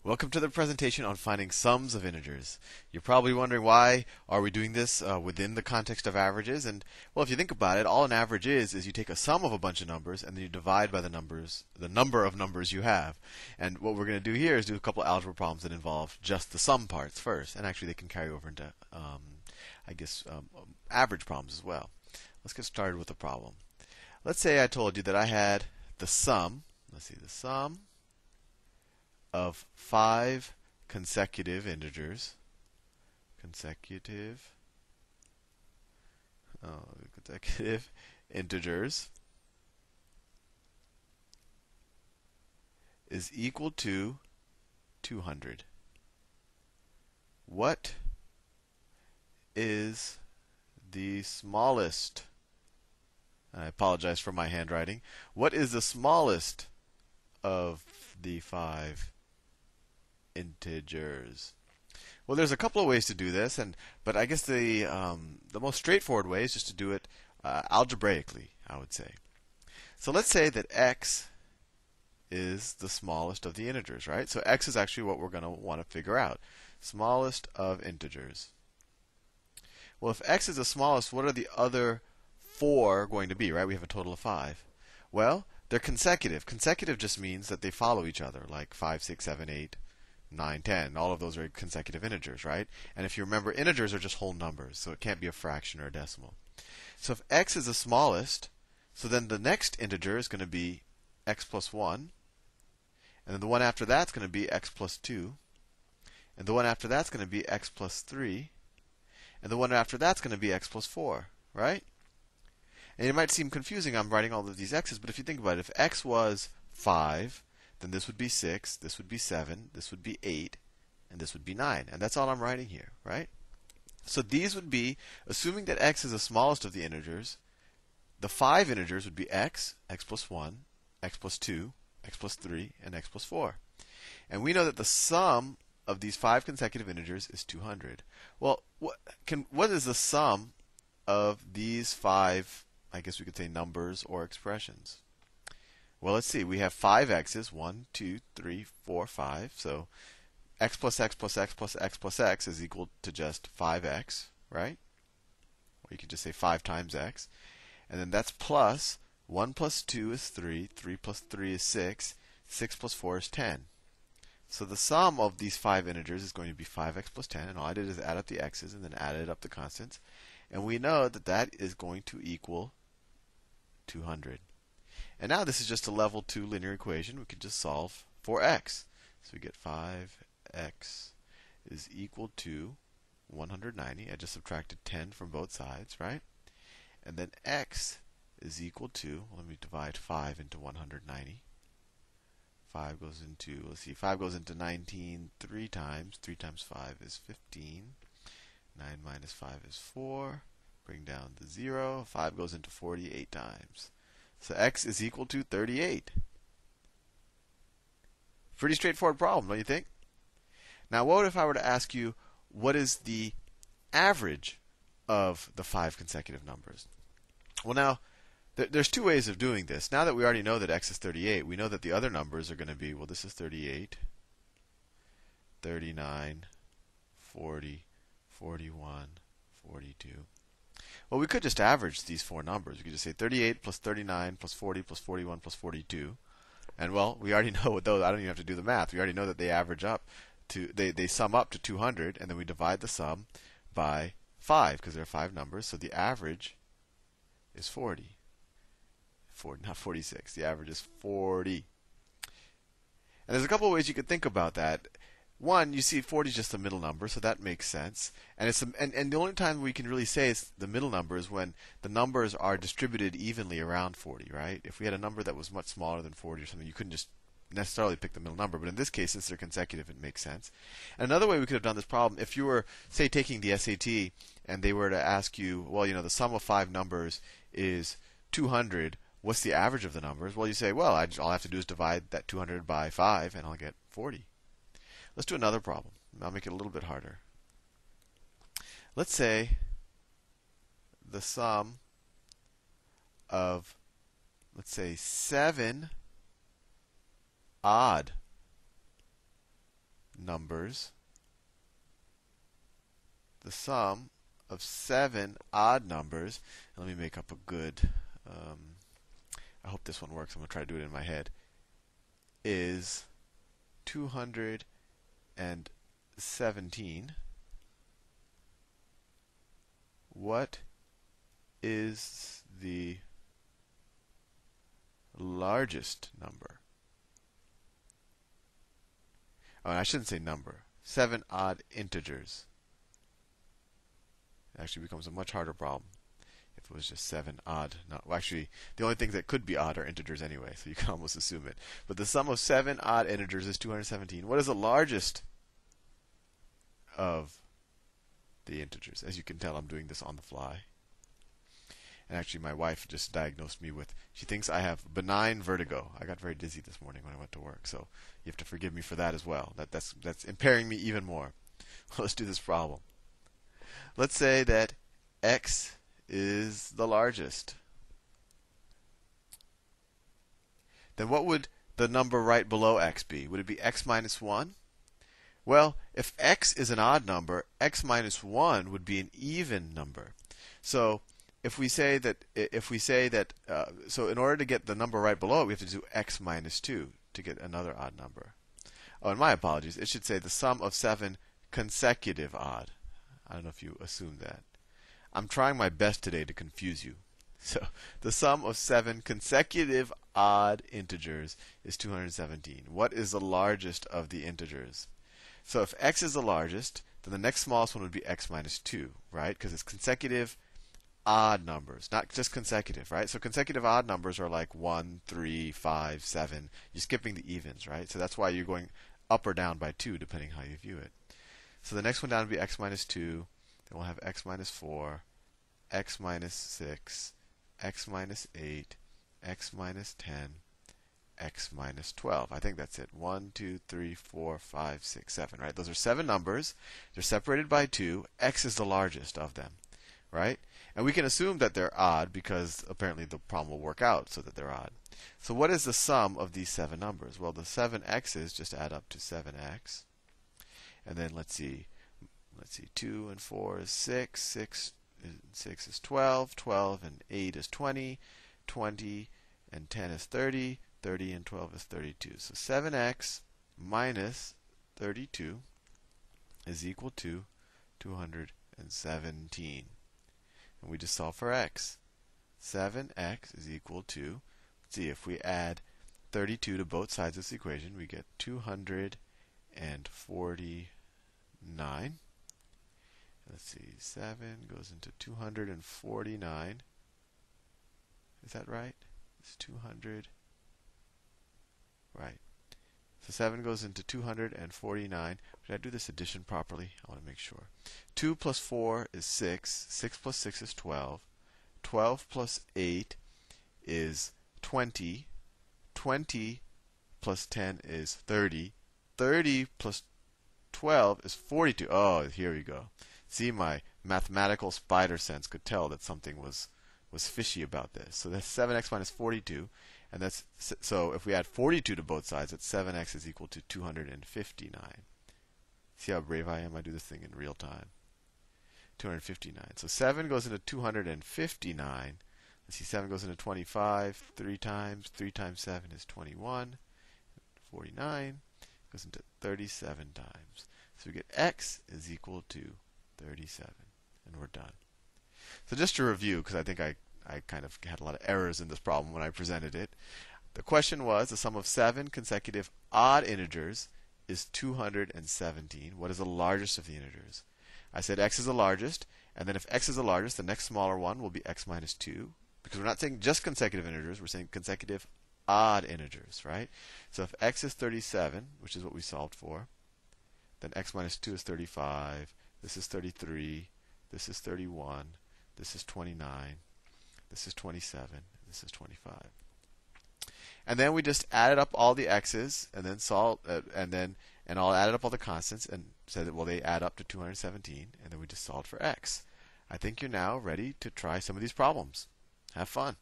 Welcome to the presentation on finding sums of integers. You're probably wondering why are we doing this within the context of averages? And well, if you think about it, all an average is you take a sum of a bunch of numbers and then you divide by the number of numbers you have. And what we're going to do here is do a couple algebra problems that involve just the sum parts first, and actually they can carry over into, average problems as well. Let's get started with the problem. Let's say I told you that I had the sum. Let's see, the sum of 5 consecutive integers. Consecutive integers is equal to 200. What is the smallest? I apologize for my handwriting. What is the smallest of the 5 integers? Well, there's a couple of ways to do this, but I guess the most straightforward way is just to do it algebraically, I would say. So let's say that x is the smallest of the integers, right? So x is actually what we're going to want to figure out. Smallest of integers. Well, if x is the smallest, what are the other 4 going to be, right? We have a total of 5. Well, they're consecutive. Consecutive just means that they follow each other, like 5, 6, 7, 8, 9, 10. All of those are consecutive integers, right? And if you remember, integers are just whole numbers, so it can't be a fraction or a decimal. So if x is the smallest, so then the next integer is going to be x plus 1. And then the one after that's going to be x plus 2. And the one after that's going to be x plus 3. And the one after that's going to be x plus 4, right? And it might seem confusing, I'm writing all of these x's, but if you think about it, if x was 5, then this would be 6, this would be 7, this would be 8, and this would be 9. And that's all I'm writing here, right? So these would be, assuming that x is the smallest of the integers, the 5 integers would be x, x plus 1, x plus 2, x plus 3, and x plus 4. And we know that the sum of these 5 consecutive integers is 200. Well, what is the sum of these 5, I guess we could say, numbers or expressions? Well, let's see. We have 5 x's. 1, 2, 3, 4, 5. So x plus x plus x plus x plus x is equal to just 5x, right? Or you could just say 5 times x. And then that's plus 1 plus 2 is 3. 3 plus 3 is 6. 6 plus 4 is 10. So the sum of these 5 integers is going to be 5x plus 10. And all I did is add up the x's and then added up the constants. And we know that that is going to equal 200. And now this is just a level 2 linear equation. We could just solve for x. So we get 5x is equal to 190. I just subtracted 10 from both sides, right? And then x is equal to, let me divide 5 into 190. 5 goes into, let's see, 5 goes into 19 3 times. 3 times 5 is 15. 9 minus 5 is 4. Bring down the 0. 5 goes into 48 times. So x is equal to 38. Pretty straightforward problem, don't you think? Now, what if I were to ask you, what is the average of the 5 consecutive numbers? Well, now, there's 2 ways of doing this. Now that we already know that x is 38, we know that the other numbers are going to be, well, this is 38, 39, 40, 41, 42. Well, we could just average these 4 numbers. We could just say 38 plus 39 plus 40 plus 41 plus 42. And well, we already know what those, I don't even have to do the math. We already know that they average up to, they sum up to 200, and then we divide the sum by 5, because there are 5 numbers. So the average is 40. Not 46. The average is 40. And there's a couple of ways you could think about that. One, you see 40 is just a middle number, so that makes sense. And the only time we can really say it's the middle number is when the numbers are distributed evenly around 40, right? If we had a number that was much smaller than 40 or something, you couldn't just necessarily pick the middle number. But in this case, since they're consecutive, it makes sense. And another way we could have done this problem, if you were, say, taking the SAT and they were to ask you, well, the sum of 5 numbers is 200. What's the average of the numbers? Well, you say, well, all I have to do is divide that 200 by 5, and I'll get 40. Let's do another problem. I'll make it a little bit harder. Let's say the sum of, let's say, 7 odd numbers, the sum of 7 odd numbers, and let me make up a good, I hope this one works, I'm going to try to do it in my head, is 217. What is the largest number? Oh, I shouldn't say number. 7 odd integers. It actually becomes a much harder problem if it was just 7 odd. Well, actually, the only things that could be odd are integers anyway, so you can almost assume it. But the sum of 7 odd integers is 217. What is the largest of the integers? As you can tell, I'm doing this on the fly. And actually, my wife just diagnosed me with, she thinks I have benign vertigo. I got very dizzy this morning when I went to work, so you have to forgive me for that as well. That's impairing me even more. Let's do this problem. Let's say that x is the largest. Then what would the number right below x be? Would it be x minus 1? Well, if x is an odd number, x minus 1 would be an even number. So if we say that, so in order to get the number right below it, we have to do x minus 2 to get another odd number. Oh, and my apologies. It should say the sum of 7 consecutive odd. I don't know if you assumed that. I'm trying my best today to confuse you. So the sum of 7 consecutive odd integers is 217. What is the largest of the integers? So if x is the largest, then the next smallest one would be x minus 2, right? Because it's consecutive odd numbers, not just consecutive, right? So consecutive odd numbers are like 1, 3, 5, 7. You're skipping the evens, right? So that's why you're going up or down by 2, depending how you view it. So the next one down would be x minus 2. Then we'll have x minus 4, x minus 6, x minus 8, x minus 10, x minus 12. I think that's it. 1, 2, 3, 4, 5, 6, 7, right? Those are 7 numbers. They're separated by 2. X is the largest of them, right? And we can assume that they're odd because apparently the problem will work out so that they're odd. So what is the sum of these 7 numbers? Well, the 7 x's just add up to 7x. And then let's see, 2 and 4 is 6, 6 is 12, 12 and 8 is 20, 20 and 10 is 30, 30 and 12 is 32. So 7x minus 32 is equal to 217. And we just solve for x. 7x is equal to, let's see, if we add 32 to both sides of this equation, we get 249. Let's see, 7 goes into 249. Is that right? It's 200. Right. So 7 goes into 249. Did I do this addition properly? I want to make sure. 2 plus 4 is 6. 6 plus 6 is 12. 12 plus 8 is 20. 20 plus 10 is 30. 30 plus 12 is 42. Oh, here we go. See, my mathematical spider sense could tell that something was fishy about this. So that's 7x minus 42. And that's, so if we add 42 to both sides, that's 7x is equal to 259. See how brave I am? I do this thing in real time. 259. So 7 goes into 259. Let's see, 7 goes into 25 3 times. 3 times 7 is 21. 49 goes into 37 times. So we get x is equal to 37. And we're done. So just to review, because I think I kind of had a lot of errors in this problem when I presented it. The question was, the sum of 7 consecutive odd integers is 217. What is the largest of the integers? I said x is the largest, and then if x is the largest, the next smaller one will be x minus 2. Because we're not saying just consecutive integers, we're saying consecutive odd integers, right? So if x is 37, which is what we solved for, then x minus 2 is 35, this is 33, this is 31, this is 29, this is 27, this is 25. And then we just added up all the x's, and then I'll added up all the constants and said that, well, they add up to 217, and then we just solved for x. I think you're now ready to try some of these problems. Have fun.